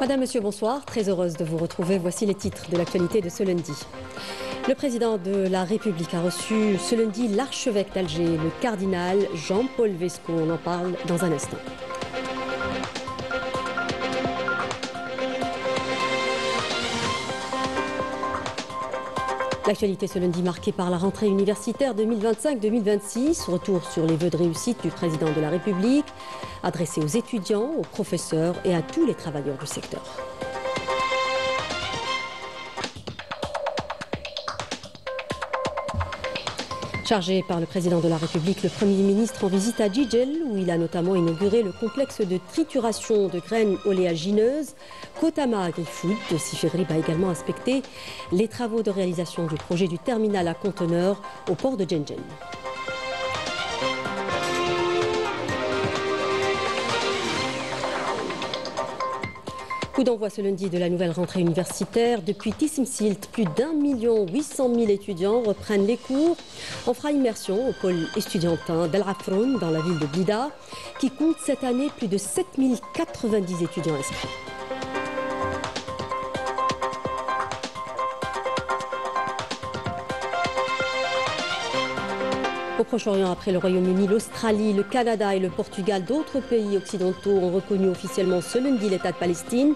Madame, Monsieur, bonsoir. Très heureuse de vous retrouver. Voici les titres de l'actualité de ce lundi. Le président de la République a reçu ce lundi l'archevêque d'Alger, le cardinal Jean-Paul Vesco. On en parle dans un instant. L'actualité ce lundi marquée par la rentrée universitaire 2025-2026, retour sur les vœux de réussite du président de la République, adressé aux étudiants, aux professeurs et à tous les travailleurs du secteur. Chargé par le président de la République, le Premier ministre en visite à Jijel, où il a notamment inauguré le complexe de trituration de graines oléagineuses. Kotama Agri-Food de Sifri a également inspecté les travaux de réalisation du projet du terminal à conteneurs au port de Djenjen. Coup d'envoi ce lundi de la nouvelle rentrée universitaire. Depuis Tissimsilt, plus d'1 800 000 étudiants reprennent les cours. On fera immersion au pôle estudiantin d'Al Afroun dans la ville de Blida, qui compte cette année plus de 7090 étudiants inscrits. Au Proche-Orient, après le Royaume-Uni, l'Australie, le Canada et le Portugal, d'autres pays occidentaux ont reconnu officiellement ce lundi l'État de Palestine.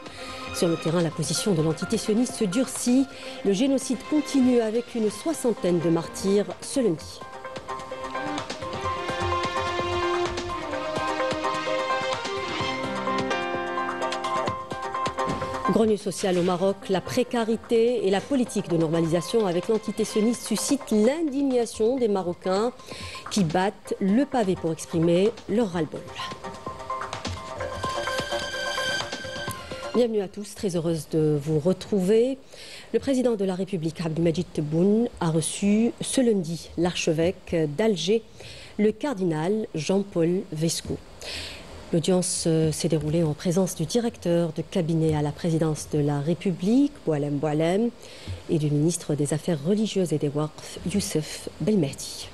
Sur le terrain, la position de l'entité sioniste se durcit. Le génocide continue avec une soixantaine de martyrs ce lundi. Grogne sociale au Maroc, la précarité et la politique de normalisation avec l'entité sioniste suscitent l'indignation des Marocains qui battent le pavé pour exprimer leur ras-le-bol. Bienvenue à tous, très heureuse de vous retrouver. Le président de la République, Abdelmadjid Tebboune, a reçu ce lundi l'archevêque d'Alger, le cardinal Jean-Paul Vesco. L'audience s'est déroulée en présence du directeur de cabinet à la présidence de la République, Boualem Boualem, et du ministre des Affaires religieuses et des Waqf, Youssef Belmehdi.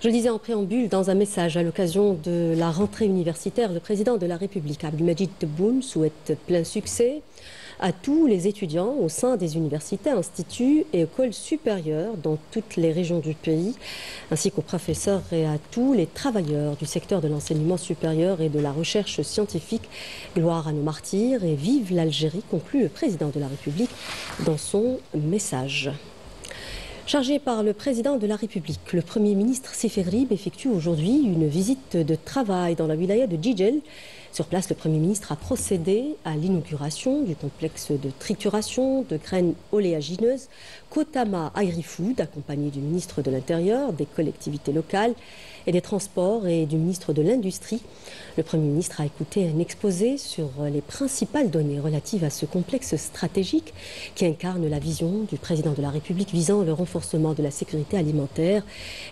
Je le disais en préambule, dans un message à l'occasion de la rentrée universitaire, le président de la République, Abdelmadjid Tebboune, souhaite plein succès à tous les étudiants au sein des universités, instituts et écoles supérieures dans toutes les régions du pays, ainsi qu'aux professeurs et à tous les travailleurs du secteur de l'enseignement supérieur et de la recherche scientifique. Gloire à nos martyrs et vive l'Algérie, conclut le président de la République dans son message. Chargé par le président de la République, le Premier ministre Sifri effectue aujourd'hui une visite de travail dans la wilaya de Jijel. Sur place, le Premier ministre a procédé à l'inauguration du complexe de trituration de graines oléagineuses Kotama Agri-Food, accompagné du ministre de l'Intérieur, des collectivités locales et des Transports et du ministre de l'Industrie. Le Premier ministre a écouté un exposé sur les principales données relatives à ce complexe stratégique qui incarne la vision du président de la République visant le renforcement de la sécurité alimentaire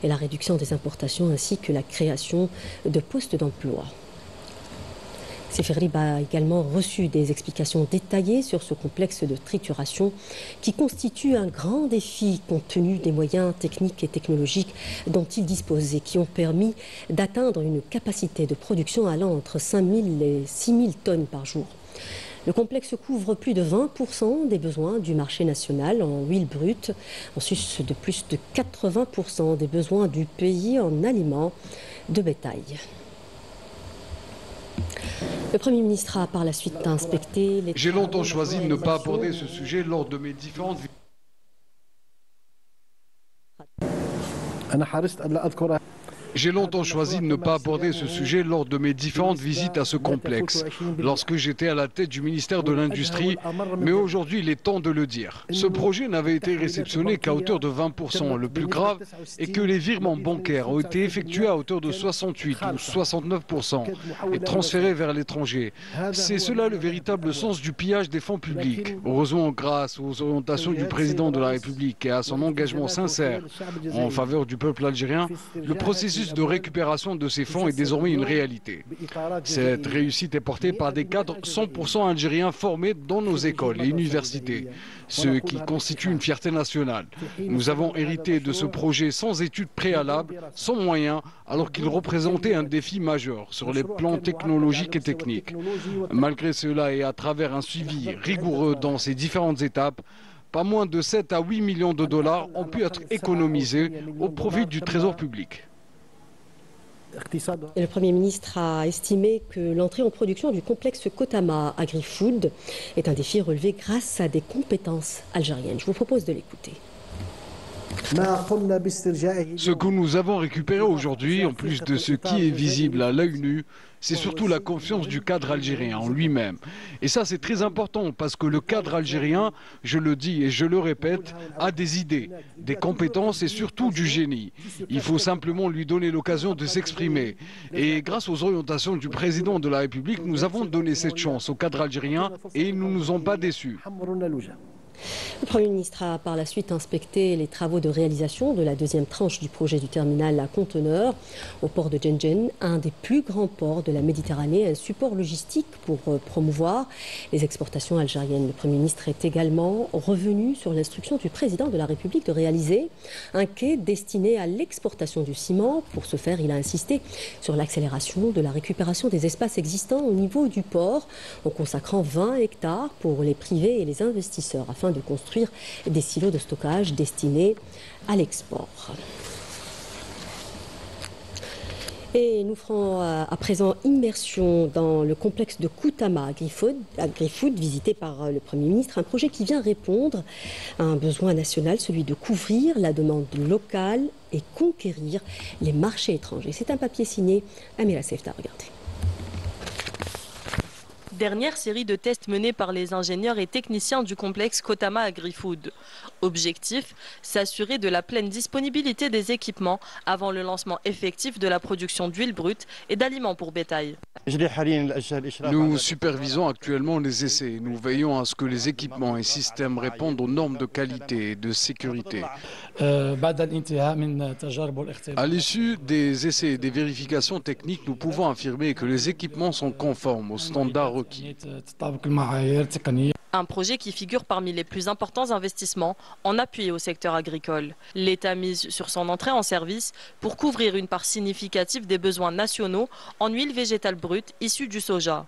et la réduction des importations ainsi que la création de postes d'emploi. Sifri a également reçu des explications détaillées sur ce complexe de trituration qui constitue un grand défi compte tenu des moyens techniques et technologiques dont il dispose et qui ont permis d'atteindre une capacité de production allant entre 5 000 et 6 000 tonnes par jour. Le complexe couvre plus de 20% des besoins du marché national en huile brute, en sus de plus de 80% des besoins du pays en aliments de bétail. Le Premier ministre a par la suite inspecté les... J'ai longtemps choisi de ne pas aborder ce sujet lors de mes différentes... J'ai longtemps choisi de ne pas aborder ce sujet lors de mes différentes visites à ce complexe, lorsque j'étais à la tête du ministère de l'Industrie, mais aujourd'hui il est temps de le dire. Ce projet n'avait été réceptionné qu'à hauteur de 20%. Le plus grave est que les virements bancaires ont été effectués à hauteur de 68 ou 69% et transférés vers l'étranger. C'est cela le véritable sens du pillage des fonds publics. Heureusement, grâce aux orientations du président de la République et à son engagement sincère en faveur du peuple algérien, le processus processus de récupération de ces fonds est désormais une réalité. Cette réussite est portée par des cadres 100% algériens formés dans nos écoles et universités, ce qui constitue une fierté nationale. Nous avons hérité de ce projet sans études préalables, sans moyens, alors qu'il représentait un défi majeur sur les plans technologiques et techniques. Malgré cela et à travers un suivi rigoureux dans ces différentes étapes, pas moins de 7 à 8 millions de dollars ont pu être économisés au profit du Trésor public. Et le Premier ministre a estimé que l'entrée en production du complexe Kotama Agri-Food est un défi relevé grâce à des compétences algériennes. Je vous propose de l'écouter. Ce que nous avons récupéré aujourd'hui, en plus de ce qui est visible à l'œil nu, c'est surtout la confiance du cadre algérien en lui-même. Et ça, c'est très important parce que le cadre algérien, je le dis et je le répète, a des idées, des compétences et surtout du génie. Il faut simplement lui donner l'occasion de s'exprimer. Et grâce aux orientations du président de la République, nous avons donné cette chance au cadre algérien et ils ne nous ont pas déçus. Le Premier ministre a par la suite inspecté les travaux de réalisation de la deuxième tranche du projet du terminal à conteneurs au port de Djenjen, un des plus grands ports de la Méditerranée, un support logistique pour promouvoir les exportations algériennes. Le Premier ministre est également revenu sur l'instruction du président de la République de réaliser un quai destiné à l'exportation du ciment. Pour ce faire, il a insisté sur l'accélération de la récupération des espaces existants au niveau du port en consacrant 20 hectares pour les privés et les investisseurs afin de construire des silos de stockage destinés à l'export. Et nous ferons à présent immersion dans le complexe de Kotama Agri-Food visité par le Premier ministre, un projet qui vient répondre à un besoin national, celui de couvrir la demande locale et conquérir les marchés étrangers. C'est un papier signé Amira Sefta, regardez. Dernière série de tests menés par les ingénieurs et techniciens du complexe Kotama Agri-Food. Objectif, s'assurer de la pleine disponibilité des équipements avant le lancement effectif de la production d'huile brute et d'aliments pour bétail. Nous supervisons actuellement les essais. Nous veillons à ce que les équipements et systèmes répondent aux normes de qualité et de sécurité. À l'issue des essais et des vérifications techniques, nous pouvons affirmer que les équipements sont conformes aux standards requis. Un projet qui figure parmi les plus importants investissements en appui au secteur agricole. L'État mise sur son entrée en service pour couvrir une part significative des besoins nationaux en huile végétale brute issue du soja.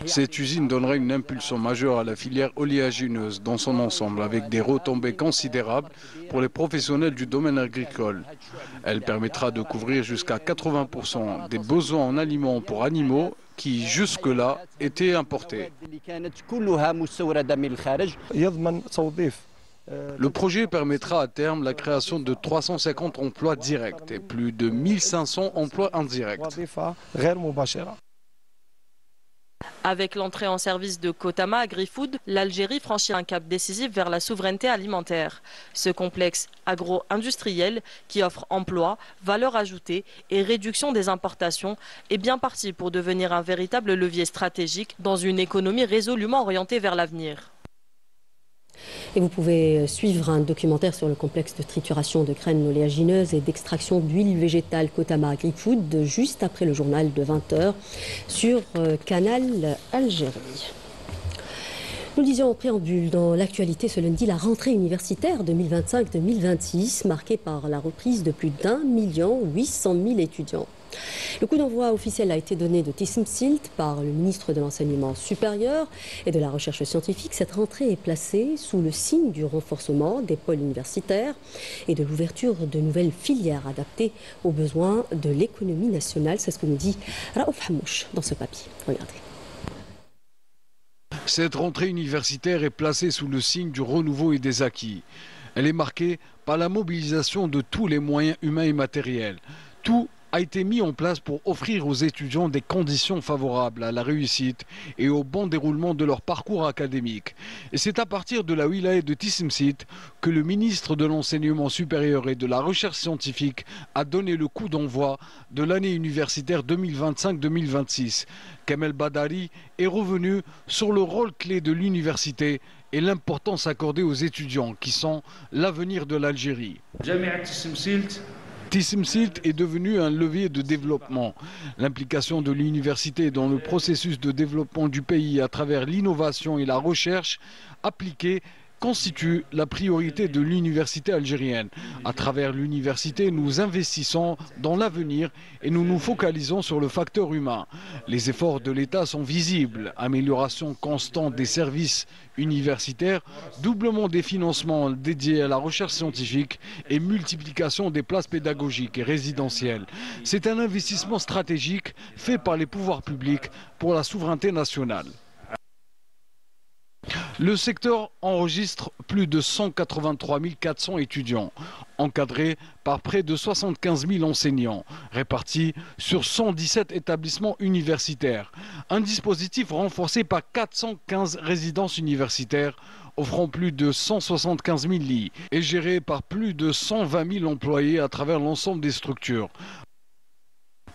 Cette usine donnerait une impulsion majeure à la filière oléagineuse dans son ensemble, avec des retombées considérables pour les professionnels du domaine agricole. Elle permettra de couvrir jusqu'à 80% des besoins en aliments pour animaux qui jusque-là étaient importés. Le projet permettra à terme la création de 350 emplois directs et plus de 1500 emplois indirects. Avec l'entrée en service de Kotama Agri-Food, l'Algérie franchit un cap décisif vers la souveraineté alimentaire. Ce complexe agro-industriel qui offre emploi, valeur ajoutée et réduction des importations est bien parti pour devenir un véritable levier stratégique dans une économie résolument orientée vers l'avenir. Et vous pouvez suivre un documentaire sur le complexe de trituration de graines oléagineuses et d'extraction d'huile végétale Kotama Agri-Food juste après le journal de 20h sur Canal Algérie. Nous le disions en préambule, dans l'actualité ce lundi, la rentrée universitaire 2025-2026 marquée par la reprise de plus d'1 800 000 étudiants. Le coup d'envoi officiel a été donné de Tissemsilt par le ministre de l'Enseignement supérieur et de la Recherche scientifique. Cette rentrée est placée sous le signe du renforcement des pôles universitaires et de l'ouverture de nouvelles filières adaptées aux besoins de l'économie nationale. C'est ce que nous dit Raouf Hamouch dans ce papier. Regardez. Cette rentrée universitaire est placée sous le signe du renouveau et des acquis. Elle est marquée par la mobilisation de tous les moyens humains et matériels. Tout a été mis en place pour offrir aux étudiants des conditions favorables à la réussite et au bon déroulement de leur parcours académique. Et c'est à partir de la wilaya de Tissemsilt que le ministre de l'Enseignement supérieur et de la Recherche scientifique a donné le coup d'envoi de l'année universitaire 2025-2026. Kamel Badari est revenu sur le rôle clé de l'université et l'importance accordée aux étudiants qui sont l'avenir de l'Algérie. Tissemsilt est devenu un levier de développement. L'implication de l'université dans le processus de développement du pays à travers l'innovation et la recherche appliquée constitue la priorité de l'université algérienne. À travers l'université, nous investissons dans l'avenir et nous nous focalisons sur le facteur humain. Les efforts de l'État sont visibles. Amélioration constante des services universitaires, doublement des financements dédiés à la recherche scientifique et multiplication des places pédagogiques et résidentielles. C'est un investissement stratégique fait par les pouvoirs publics pour la souveraineté nationale. Le secteur enregistre plus de 183 400 étudiants, encadrés par près de 75 000 enseignants, répartis sur 117 établissements universitaires. Un dispositif renforcé par 415 résidences universitaires, offrant plus de 175 000 lits, et géré par plus de 120 000 employés à travers l'ensemble des structures.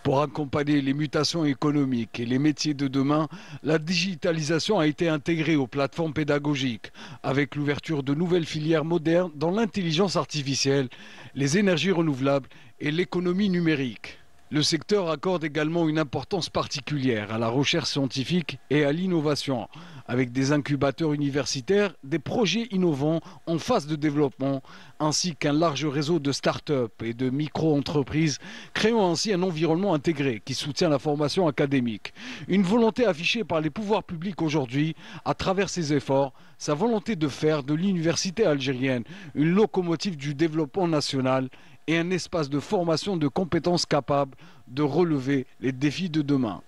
Pour accompagner les mutations économiques et les métiers de demain, la digitalisation a été intégrée aux plateformes pédagogiques, avec l'ouverture de nouvelles filières modernes dans l'intelligence artificielle, les énergies renouvelables et l'économie numérique. Le secteur accorde également une importance particulière à la recherche scientifique et à l'innovation, avec des incubateurs universitaires, des projets innovants en phase de développement, ainsi qu'un large réseau de start-up et de micro-entreprises, créant ainsi un environnement intégré qui soutient la formation académique. Une volonté affichée par les pouvoirs publics aujourd'hui, à travers ces efforts, sa volonté de faire de l'université algérienne une locomotive du développement national et un espace de formation de compétences capables de relever les défis de demain.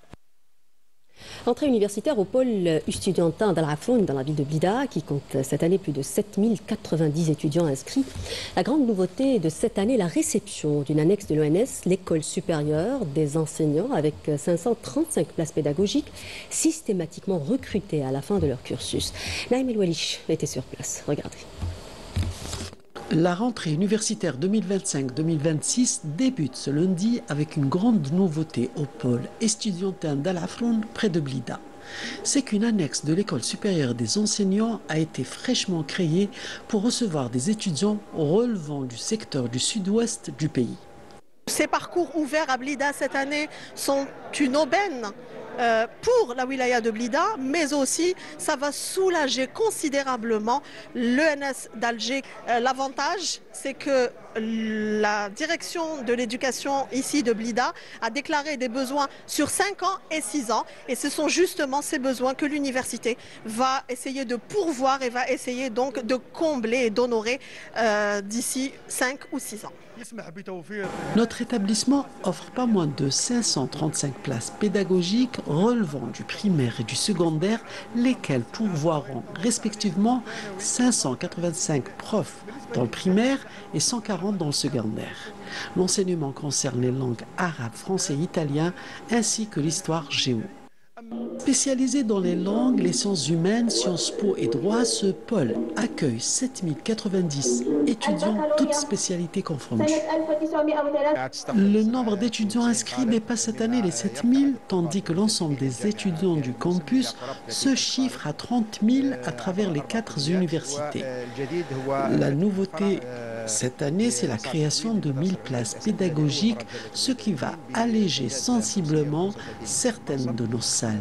Entrée universitaire au pôle estudiantin d'Al Afroun dans la ville de Blida, qui compte cette année plus de 7090 étudiants inscrits. La grande nouveauté de cette année, la réception d'une annexe de l'ONS, l'école supérieure des enseignants, avec 535 places pédagogiques systématiquement recrutées à la fin de leur cursus. Naïm El Walish était sur place. Regardez. La rentrée universitaire 2025-2026 débute ce lundi avec une grande nouveauté au pôle estudiantin d'Al Afroun près de Blida. C'est qu'une annexe de l'école supérieure des enseignants a été fraîchement créée pour recevoir des étudiants relevant du secteur du sud-ouest du pays. Ces parcours ouverts à Blida cette année sont une aubaine pour la wilaya de Blida, mais aussi ça va soulager considérablement l'ENS d'Alger. L'avantage, c'est que la direction de l'éducation ici de Blida a déclaré des besoins sur 5 ans et 6 ans, et ce sont justement ces besoins que l'université va essayer de pourvoir et va essayer donc de combler et d'honorer d'ici 5 ou 6 ans. Notre établissement offre pas moins de 535 places pédagogiques relevant du primaire et du secondaire, lesquelles pourvoiront respectivement 585 profs dans le primaire et 140 dans le secondaire. L'enseignement concerne les langues arabes, français et italien, ainsi que l'histoire géo. Spécialisé dans les langues, les sciences humaines, Sciences Po et droit, ce pôle accueille 7090 étudiants, toutes spécialités confondues. Le nombre d'étudiants inscrits dépasse cette année les 7000, tandis que l'ensemble des étudiants du campus se chiffre à 30 000 à travers les 4 universités. La nouveauté cette année, c'est la création de 1000 places pédagogiques, ce qui va alléger sensiblement certaines de nos salles.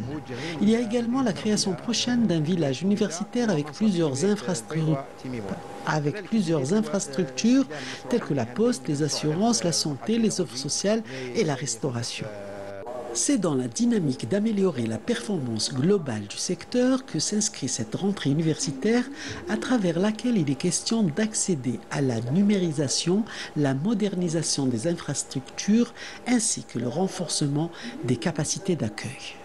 Il y a également la création prochaine d'un village universitaire avec plusieurs infrastructures telles que la poste, les assurances, la santé, les offres sociales et la restauration. C'est dans la dynamique d'améliorer la performance globale du secteur que s'inscrit cette rentrée universitaire à travers laquelle il est question d'accéder à la numérisation, la modernisation des infrastructures ainsi que le renforcement des capacités d'accueil.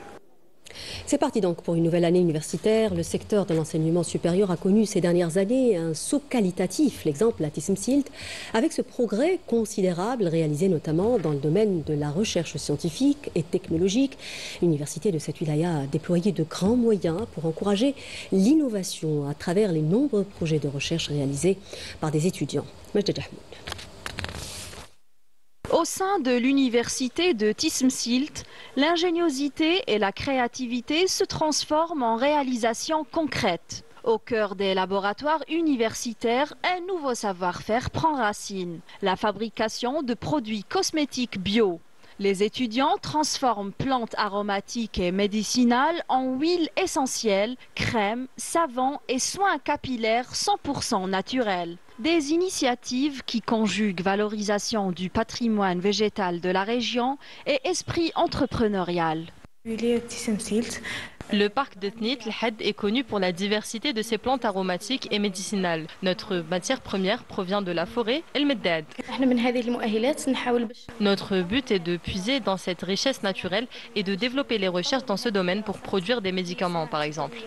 C'est parti donc pour une nouvelle année universitaire. Le secteur de l'enseignement supérieur a connu ces dernières années un saut qualitatif, l'exemple à Tissemsilt, avec ce progrès considérable réalisé notamment dans le domaine de la recherche scientifique et technologique. L'université de cette wilaya a déployé de grands moyens pour encourager l'innovation à travers les nombreux projets de recherche réalisés par des étudiants. Majda Jahmoud. Au sein de l'université de Tissemsilt, l'ingéniosité et la créativité se transforment en réalisations concrètes. Au cœur des laboratoires universitaires, un nouveau savoir-faire prend racine, la fabrication de produits cosmétiques bio. Les étudiants transforment plantes aromatiques et médicinales en huiles essentielles, crèmes, savons et soins capillaires 100% naturels. Des initiatives qui conjuguent valorisation du patrimoine végétal de la région et esprit entrepreneurial. Le parc de Tnit El-Had est connu pour la diversité de ses plantes aromatiques et médicinales. Notre matière première provient de la forêt El Meddad. Notre but est de puiser dans cette richesse naturelle et de développer les recherches dans ce domaine pour produire des médicaments, par exemple.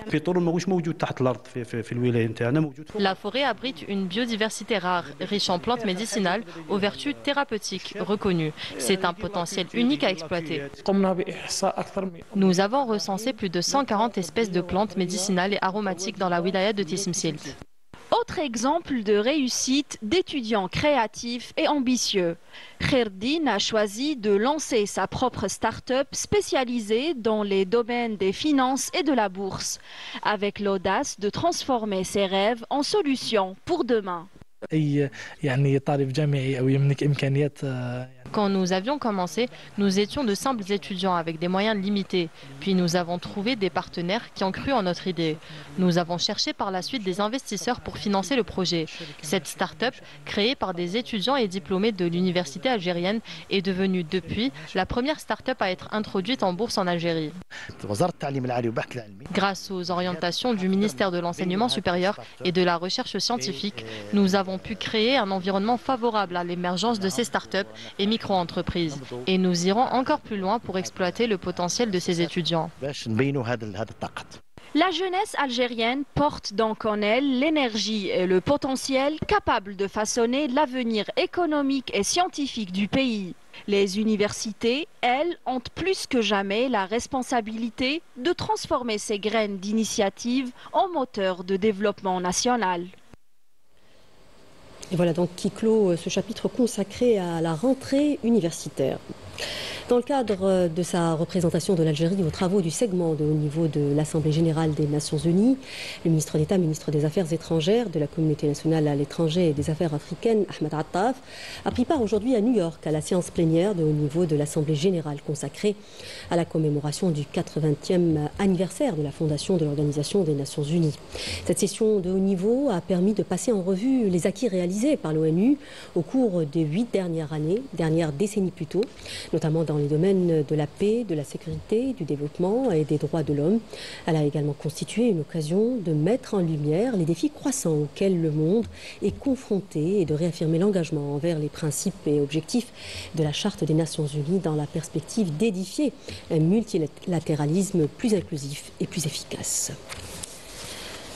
La forêt abrite une biodiversité rare, riche en plantes médicinales aux vertus thérapeutiques reconnues. C'est un potentiel unique à exploiter. Nous avons recensé plus de 140 espèces de plantes médicinales et aromatiques dans la wilaya de Tism Silt. Autre exemple de réussite d'étudiants créatifs et ambitieux. Kherdine a choisi de lancer sa propre start-up spécialisée dans les domaines des finances et de la bourse, avec l'audace de transformer ses rêves en solutions pour demain. Quand nous avions commencé, nous étions de simples étudiants avec des moyens limités. Puis nous avons trouvé des partenaires qui ont cru en notre idée. Nous avons cherché par la suite des investisseurs pour financer le projet. Cette start-up, créée par des étudiants et diplômés de l'université algérienne, est devenue depuis la première start-up à être introduite en bourse en Algérie. Grâce aux orientations du ministère de l'Enseignement supérieur et de la Recherche scientifique, nous avons pu créer un environnement favorable à l'émergence de ces start-up et micro-entreprises. Et nous irons encore plus loin pour exploiter le potentiel de ces étudiants. La jeunesse algérienne porte donc en elle l'énergie et le potentiel capables de façonner l'avenir économique et scientifique du pays. Les universités, elles, ont plus que jamais la responsabilité de transformer ces graines d'initiative en moteur de développement national. Et voilà donc qui clôt ce chapitre consacré à la rentrée universitaire. Dans le cadre de sa représentation de l'Algérie aux travaux du segment de haut niveau de l'Assemblée générale des Nations unies, le ministre d'État, ministre des Affaires étrangères, de la communauté nationale à l'étranger et des Affaires africaines, Ahmed Attaf, a pris part aujourd'hui à New York à la séance plénière de haut niveau de l'Assemblée générale consacrée à la commémoration du 80e anniversaire de la fondation de l'Organisation des Nations unies. Cette session de haut niveau a permis de passer en revue les acquis réalisés par l'ONU au cours des 8 dernières décennies plutôt, notamment dans les domaines de la paix, de la sécurité, du développement et des droits de l'homme. Elle a également constitué une occasion de mettre en lumière les défis croissants auxquels le monde est confronté et de réaffirmer l'engagement envers les principes et objectifs de la Charte des Nations Unies dans la perspective d'édifier un multilatéralisme plus inclusif et plus efficace.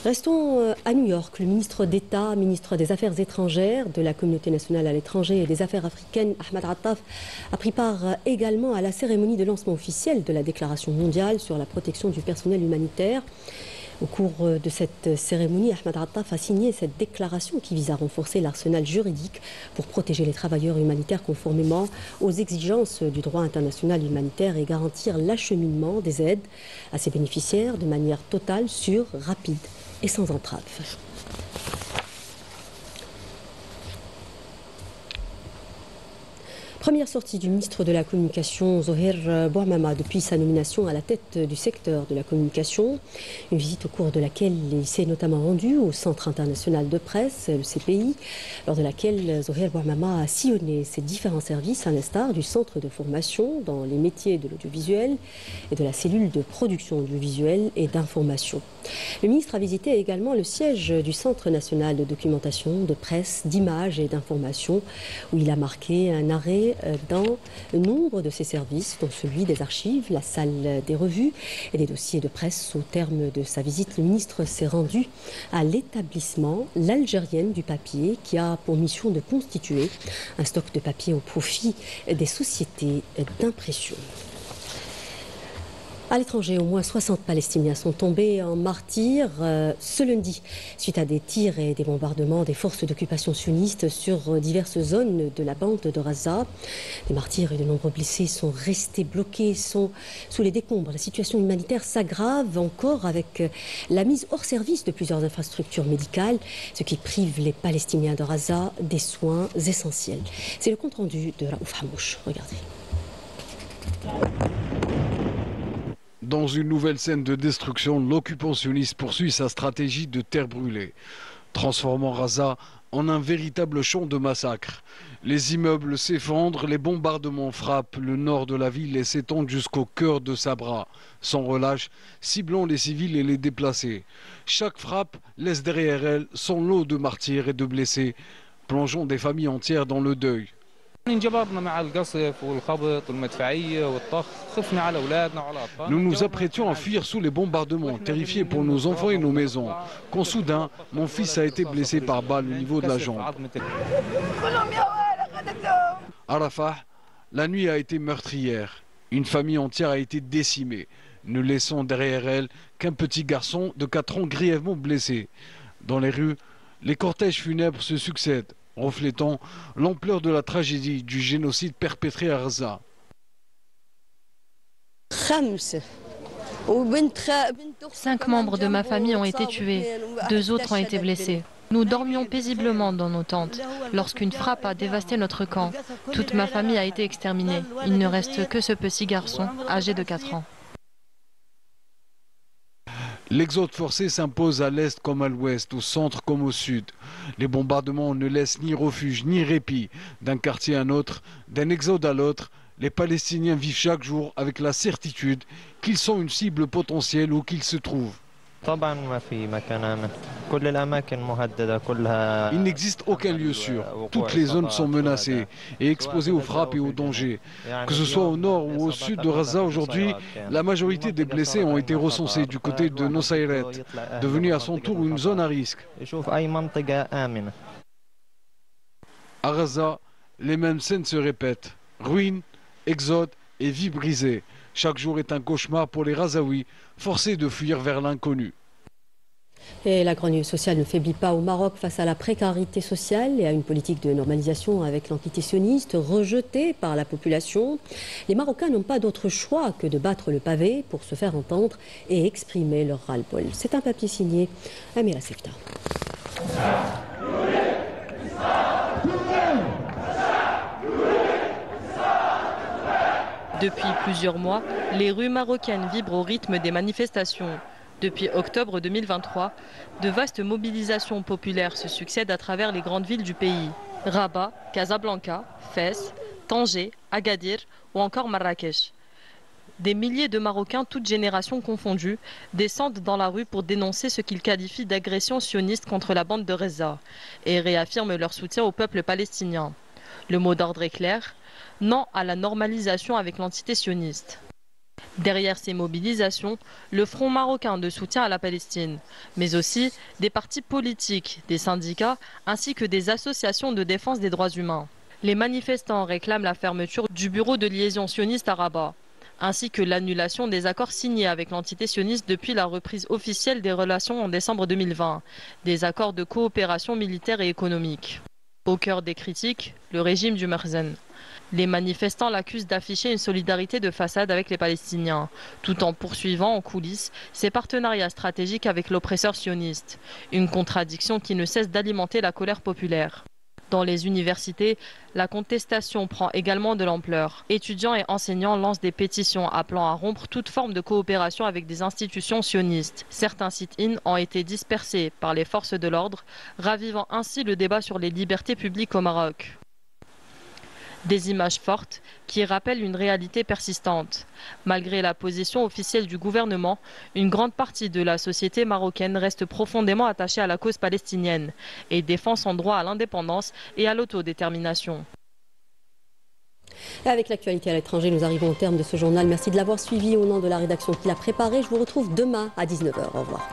Restons à New York. Le ministre d'État, ministre des Affaires étrangères, de la communauté nationale à l'étranger et des Affaires africaines, Ahmed Attaf, a pris part également à la cérémonie de lancement officiel de la Déclaration mondiale sur la protection du personnel humanitaire. Au cours de cette cérémonie, Ahmed Attaf a signé cette déclaration qui vise à renforcer l'arsenal juridique pour protéger les travailleurs humanitaires conformément aux exigences du droit international humanitaire et garantir l'acheminement des aides à ses bénéficiaires de manière totale, sûre, rapide et sans entrave. Première sortie du ministre de la Communication, Zohair Bouamama, depuis sa nomination à la tête du secteur de la communication. Une visite au cours de laquelle il s'est notamment rendu au Centre international de presse, le CPI, lors de laquelle Zohair Bouamama a sillonné ses différents services, à l'instar du centre de formation dans les métiers de l'audiovisuel et de la cellule de production audiovisuelle et d'information. Le ministre a visité également le siège du Centre national de documentation, de presse, d'images et d'information, où il a marqué un arrêt dans nombre de ses services, dont celui des archives, la salle des revues et des dossiers de presse. Au terme de sa visite, le ministre s'est rendu à l'établissement l'Algérienne du papier, qui a pour mission de constituer un stock de papier au profit des sociétés d'impression. À l'étranger, au moins 60 Palestiniens sont tombés en martyrs ce lundi, suite à des tirs et des bombardements des forces d'occupation sionistes sur diverses zones de la bande de Gaza. Des martyrs et de nombreux blessés sont restés bloqués, sont sous les décombres. La situation humanitaire s'aggrave encore avec la mise hors service de plusieurs infrastructures médicales, ce qui prive les Palestiniens de Gaza des soins essentiels. C'est le compte-rendu de Raouf Hamouche. Regardez. Dans une nouvelle scène de destruction, l'occupant sioniste poursuit sa stratégie de terre brûlée, transformant Gaza en un véritable champ de massacre. Les immeubles s'effondrent, les bombardements frappent le nord de la ville et s'étendent jusqu'au cœur de Sabra, sans relâche, ciblant les civils et les déplacés. Chaque frappe laisse derrière elle son lot de martyrs et de blessés, plongeant des familles entières dans le deuil. Nous nous apprêtions à fuir sous les bombardements, terrifiés pour nos enfants et nos maisons, quand soudain, mon fils a été blessé par balle au niveau de la jambe. À Rafah, la nuit a été meurtrière. Une famille entière a été décimée, ne laissant derrière elle qu'un petit garçon de 4 ans grièvement blessé. Dans les rues, les cortèges funèbres se succèdent, reflétant l'ampleur de la tragédie du génocide perpétré à Gaza. 5 membres de ma famille ont été tués, 2 autres ont été blessés. Nous dormions paisiblement dans nos tentes lorsqu'une frappe a dévasté notre camp. Toute ma famille a été exterminée. Il ne reste que ce petit garçon âgé de 4 ans. L'exode forcé s'impose à l'est comme à l'ouest, au centre comme au sud. Les bombardements ne laissent ni refuge ni répit. D'un quartier à un autre, d'un exode à l'autre, les Palestiniens vivent chaque jour avec la certitude qu'ils sont une cible potentielle où qu'ils se trouvent. Il n'existe aucun lieu sûr. Toutes les zones sont menacées et exposées aux frappes et aux dangers. Que ce soit au nord ou au sud de Gaza aujourd'hui, la majorité des blessés ont été recensés du côté de Nusayret, devenue à son tour une zone à risque. À Gaza, les mêmes scènes se répètent. Ruines, exode et vies brisées. Chaque jour est un cauchemar pour les Gazaouis, forcés de fuir vers l'inconnu. Et la grogne sociale ne faiblit pas au Maroc face à la précarité sociale et à une politique de normalisation avec l'entité sioniste rejetée par la population. Les Marocains n'ont pas d'autre choix que de battre le pavé pour se faire entendre et exprimer leur ras-le-bol. C'est un papier signé Amira Sefta. Depuis plusieurs mois, les rues marocaines vibrent au rythme des manifestations. Depuis octobre 2023, de vastes mobilisations populaires se succèdent à travers les grandes villes du pays. Rabat, Casablanca, Fès, Tanger, Agadir ou encore Marrakech. Des milliers de Marocains, toutes générations confondues, descendent dans la rue pour dénoncer ce qu'ils qualifient d'agression sioniste contre la bande de Gaza et réaffirment leur soutien au peuple palestinien. Le mot d'ordre est clair, non à la normalisation avec l'entité sioniste. Derrière ces mobilisations, le Front marocain de soutien à la Palestine, mais aussi des partis politiques, des syndicats ainsi que des associations de défense des droits humains. Les manifestants réclament la fermeture du bureau de liaison sioniste à Rabat, ainsi que l'annulation des accords signés avec l'entité sioniste depuis la reprise officielle des relations en décembre 2020, des accords de coopération militaire et économique. Au cœur des critiques, le régime du Merzen. Les manifestants l'accusent d'afficher une solidarité de façade avec les Palestiniens, tout en poursuivant en coulisses ses partenariats stratégiques avec l'oppresseur sioniste. Une contradiction qui ne cesse d'alimenter la colère populaire. Dans les universités, la contestation prend également de l'ampleur. Étudiants et enseignants lancent des pétitions appelant à rompre toute forme de coopération avec des institutions sionistes. Certains sit-ins ont été dispersés par les forces de l'ordre, ravivant ainsi le débat sur les libertés publiques au Maroc. Des images fortes qui rappellent une réalité persistante. Malgré la position officielle du gouvernement, une grande partie de la société marocaine reste profondément attachée à la cause palestinienne et défend son droit à l'indépendance et à l'autodétermination. Et avec l'actualité à l'étranger, nous arrivons au terme de ce journal. Merci de l'avoir suivi au nom de la rédaction qui l'a préparé. Je vous retrouve demain à 19h. Au revoir.